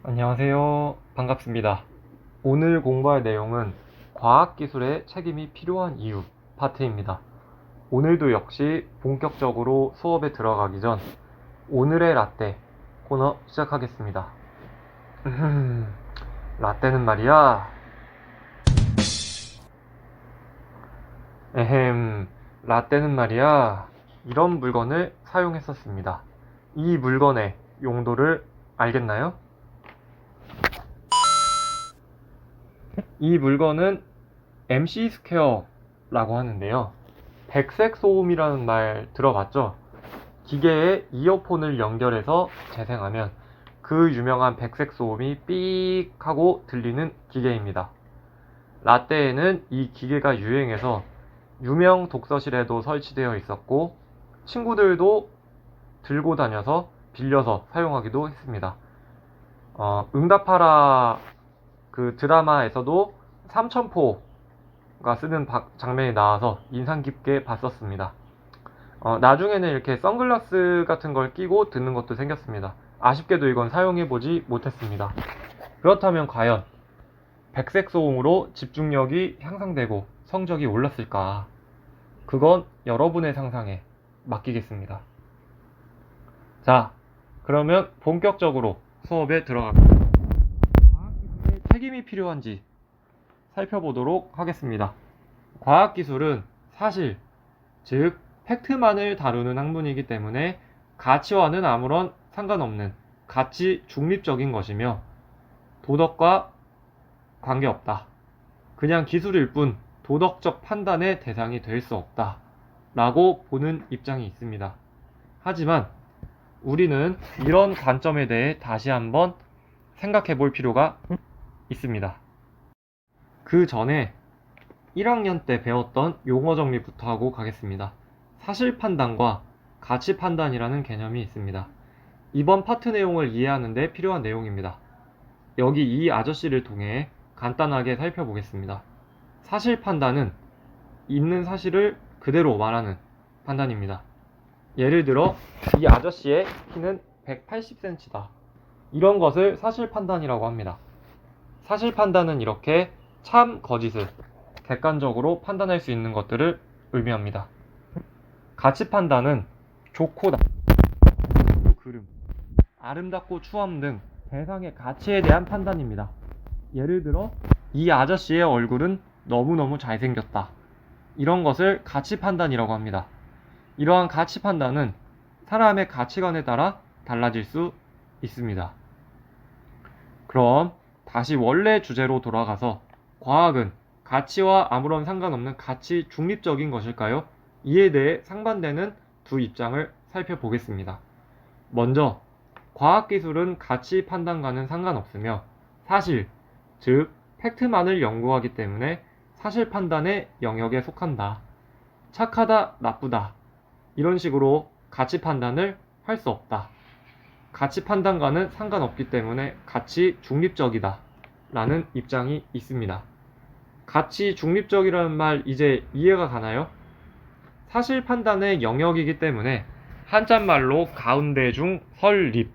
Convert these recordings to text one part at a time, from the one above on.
안녕하세요. 반갑습니다. 오늘 공부할 내용은 과학기술의 책임이 필요한 이유 파트입니다. 오늘도 역시 본격적으로 수업에 들어가기 전 오늘의 라떼 코너 시작하겠습니다. 라떼는 말이야. 에헴, 라떼는 말이야. 이런 물건을 사용했었습니다. 이 물건의 용도를 알겠나요? 이 물건은 MC 스퀘어라고 하는데요. 백색 소음이라는 말 들어봤죠? 기계에 이어폰을 연결해서 재생하면 그 유명한 백색 소음이 삑 하고 들리는 기계입니다. 라떼에는 이 기계가 유행해서 유명 독서실에도 설치되어 있었고 친구들도 들고 다녀서 빌려서 사용하기도 했습니다. 응답하라 그 드라마에서도 삼천포가 쓰는 장면이 나와서 인상 깊게 봤었습니다. 나중에는 이렇게 선글라스 같은 걸 끼고 듣는 것도 생겼습니다. 아쉽게도 이건 사용해보지 못했습니다. 그렇다면 과연 백색 소음으로 집중력이 향상되고 성적이 올랐을까? 그건 여러분의 상상에 맡기겠습니다. 자, 그러면 본격적으로 수업에 들어갑니다. 과학기술의 책임이 필요한지 살펴보도록 하겠습니다. 과학기술은 사실, 즉 팩트만을 다루는 학문이기 때문에 가치와는 아무런 상관없는 가치 중립적인 것이며 도덕과 관계없다. 그냥 기술일 뿐 도덕적 판단의 대상이 될 수 없다. 라고 보는 입장이 있습니다. 하지만 우리는 이런 관점에 대해 다시 한번 생각해 볼 필요가 있습니다. 그 전에 1학년 때 배웠던 용어 정리부터 하고 가겠습니다. 사실 판단과 가치 판단이라는 개념이 있습니다. 이번 파트 내용을 이해하는 데 필요한 내용입니다. 여기 이 아저씨를 통해 간단하게 살펴보겠습니다. 사실 판단은 있는 사실을 그대로 말하는 판단입니다. 예를 들어 이 아저씨의 키는 180cm다. 이런 것을 사실 판단이라고 합니다. 사실 판단은 이렇게 참, 거짓을 객관적으로 판단할 수 있는 것들을 의미합니다. 가치 판단은 좋고 나쁘고 그름, 아름답고 추함 등 대상의 가치에 대한 판단입니다. 예를 들어 이 아저씨의 얼굴은 너무너무 잘생겼다. 이런 것을 가치 판단이라고 합니다. 이러한 가치 판단은 사람의 가치관에 따라 달라질 수 있습니다. 그럼 다시 원래 주제로 돌아가서 과학은 가치와 아무런 상관없는 가치 중립적인 것일까요? 이에 대해 상반되는 두 입장을 살펴보겠습니다. 먼저 과학기술은 가치 판단과는 상관없으며 사실, 즉 팩트만을 연구하기 때문에 사실 판단의 영역에 속한다. 착하다, 나쁘다 이런 식으로 가치 판단을 할 수 없다. 가치 판단과는 상관없기 때문에 가치 중립적이다 라는 입장이 있습니다. 가치 중립적이라는 말 이제 이해가 가나요? 사실 판단의 영역이기 때문에 한자말로 가운데 중 설립,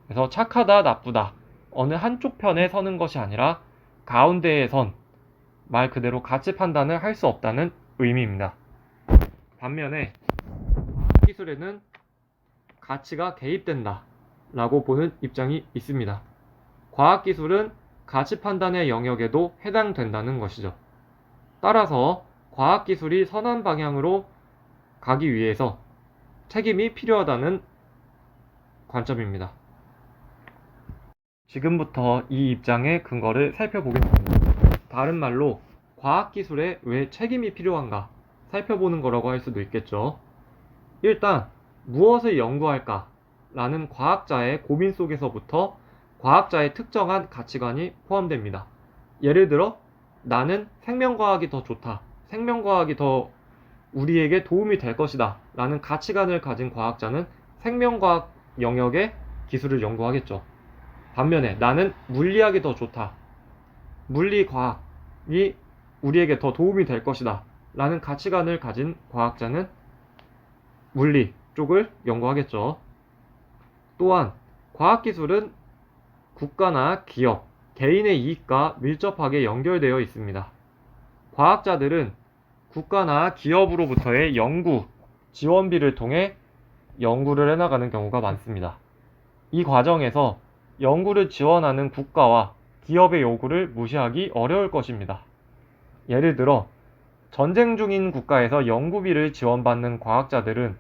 그래서 착하다 나쁘다 어느 한쪽 편에 서는 것이 아니라 가운데에 선, 말 그대로 가치 판단을 할 수 없다는 의미입니다. 반면에 과학기술에는 가치가 개입된다 라고 보는 입장이 있습니다. 과학기술은 가치 판단의 영역에도 해당된다는 것이죠. 따라서 과학기술이 선한 방향으로 가기 위해서 책임이 필요하다는 관점입니다. 지금부터 이 입장의 근거를 살펴보겠습니다. 다른 말로 과학기술에 왜 책임이 필요한가 살펴보는 거라고 할 수도 있겠죠. 일단 무엇을 연구할까 라는 과학자의 고민 속에서부터 과학자의 특정한 가치관이 포함됩니다. 예를 들어 나는 생명과학이 더 좋다. 생명과학이 더 우리에게 도움이 될 것이다 라는 가치관을 가진 과학자는 생명과학 영역의 기술을 연구하겠죠. 반면에 나는 물리학이 더 좋다. 물리과학이 우리에게 더 도움이 될 것이다 라는 가치관을 가진 과학자는 물리 쪽을 연구하겠죠. 또한 과학기술은 국가나 기업, 개인의 이익과 밀접하게 연결되어 있습니다. 과학자들은 국가나 기업으로부터의 연구, 지원비를 통해 연구를 해나가는 경우가 많습니다. 이 과정에서 연구를 지원하는 국가와 기업의 요구를 무시하기 어려울 것입니다. 예를 들어 전쟁 중인 국가에서 연구비를 지원받는 과학자들은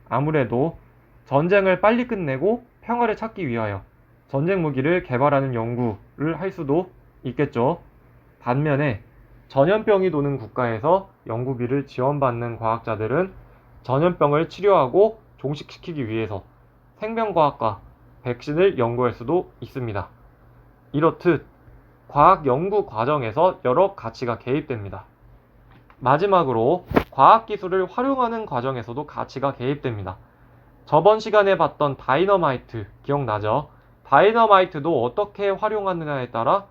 아무래도 전쟁을 빨리 끝내고 평화를 찾기 위하여 전쟁 무기를 개발하는 연구를 할 수도 있겠죠. 반면에 전염병이 도는 국가에서 연구비를 지원받는 과학자들은 전염병을 치료하고 종식시키기 위해서 생명과학과 백신을 연구할 수도 있습니다. 이렇듯 과학 연구 과정에서 여러 가치가 개입됩니다. 마지막으로 과학기술을 활용하는 과정에서도 가치가 개입됩니다. 저번 시간에 봤던 다이너마이트 기억나죠? 다이너마이트도 어떻게 활용하느냐에 따라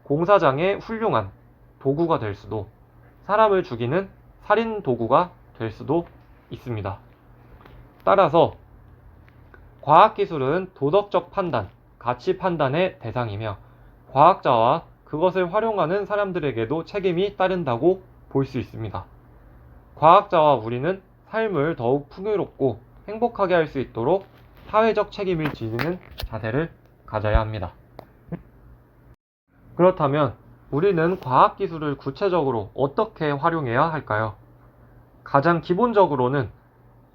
공사장의 훌륭한 도구가 될 수도, 사람을 죽이는 살인 도구가 될 수도 있습니다. 따라서 과학기술은 도덕적 판단, 가치 판단의 대상이며 과학자와 그것을 활용하는 사람들에게도 책임이 따른다고 볼 수 있습니다. 과학자와 우리는 삶을 더욱 풍요롭고 행복하게 할 수 있도록 사회적 책임을 지니는 자세를 가져야 합니다. 그렇다면 우리는 과학기술을 구체적으로 어떻게 활용해야 할까요? 가장 기본적으로는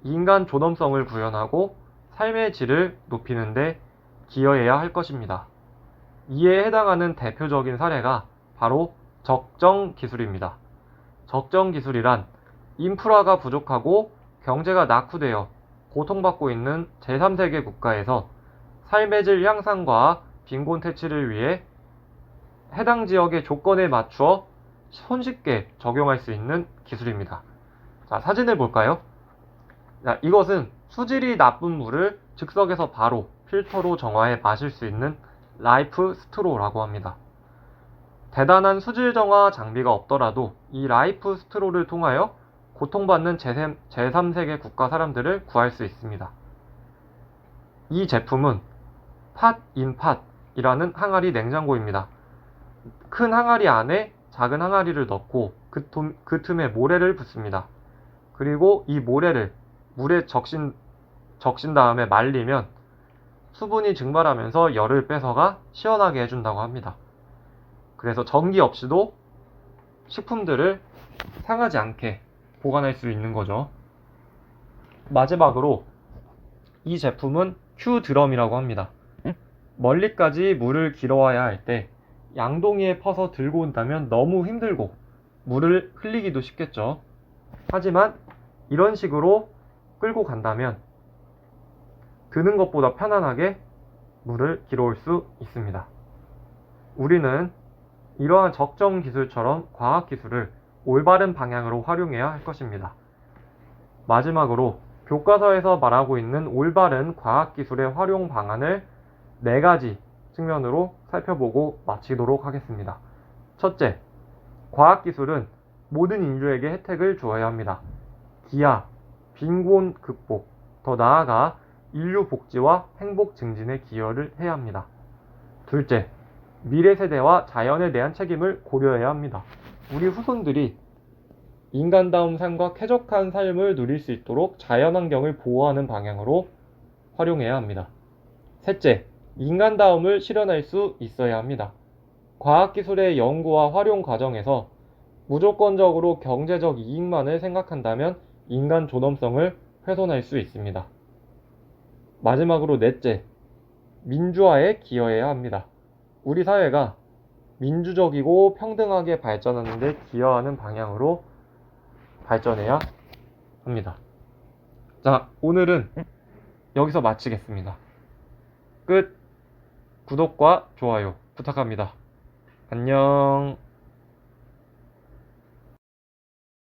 인간 존엄성을 구현하고 삶의 질을 높이는 데 기여해야 할 것입니다. 이에 해당하는 대표적인 사례가 바로 적정 기술입니다. 적정 기술이란 인프라가 부족하고 경제가 낙후되어 고통받고 있는 제3세계 국가에서 삶의 질 향상과 빈곤 퇴치를 위해 해당 지역의 조건에 맞추어 손쉽게 적용할 수 있는 기술입니다. 자, 사진을 볼까요? 자, 이것은 수질이 나쁜 물을 즉석에서 바로 필터로 정화해 마실 수 있는 라이프 스트로라고 합니다. 대단한 수질 정화 장비가 없더라도 이 라이프 스트로를 통하여 고통받는 제3세계 국가 사람들을 구할 수 있습니다. 이 제품은 팟인팟이라는 항아리 냉장고입니다. 큰 항아리 안에 작은 항아리를 넣고 그 틈에 모래를 붓습니다. 그리고 이 모래를 물에 적신 다음에 말리면 수분이 증발하면서 열을 빼서가 시원하게 해준다고 합니다. 그래서 전기 없이도 식품들을 상하지 않게 보관할 수 있는 거죠. 마지막으로 이 제품은 큐드럼이라고 합니다. 멀리까지 물을 길어와야 할 때 양동이에 퍼서 들고 온다면 너무 힘들고 물을 흘리기도 쉽겠죠. 하지만 이런 식으로 끌고 간다면 드는 것보다 편안하게 물을 길어올 수 있습니다. 우리는 이러한 적정 기술처럼 과학 기술을 올바른 방향으로 활용해야 할 것입니다. 마지막으로 교과서에서 말하고 있는 올바른 과학 기술의 활용 방안을 4가지 측면으로 살펴보고 마치도록 하겠습니다. 첫째, 과학 기술은 모든 인류에게 혜택을 주어야 합니다. 기아, 빈곤 극복, 더 나아가 인류 복지와 행복 증진에 기여를 해야 합니다. 둘째, 미래 세대와 자연에 대한 책임을 고려해야 합니다. 우리 후손들이 인간다운 삶과 쾌적한 삶을 누릴 수 있도록 자연환경을 보호하는 방향으로 활용해야 합니다. 셋째, 인간다움을 실현할 수 있어야 합니다. 과학기술의 연구와 활용 과정에서 무조건적으로 경제적 이익만을 생각한다면 인간 존엄성을 훼손할 수 있습니다. 마지막으로 넷째, 민주화에 기여해야 합니다. 우리 사회가 민주적이고 평등하게 발전하는 데 기여하는 방향으로 발전해야 합니다. 자, 오늘은 여기서 마치겠습니다. 끝. 구독과 좋아요 부탁합니다. 안녕.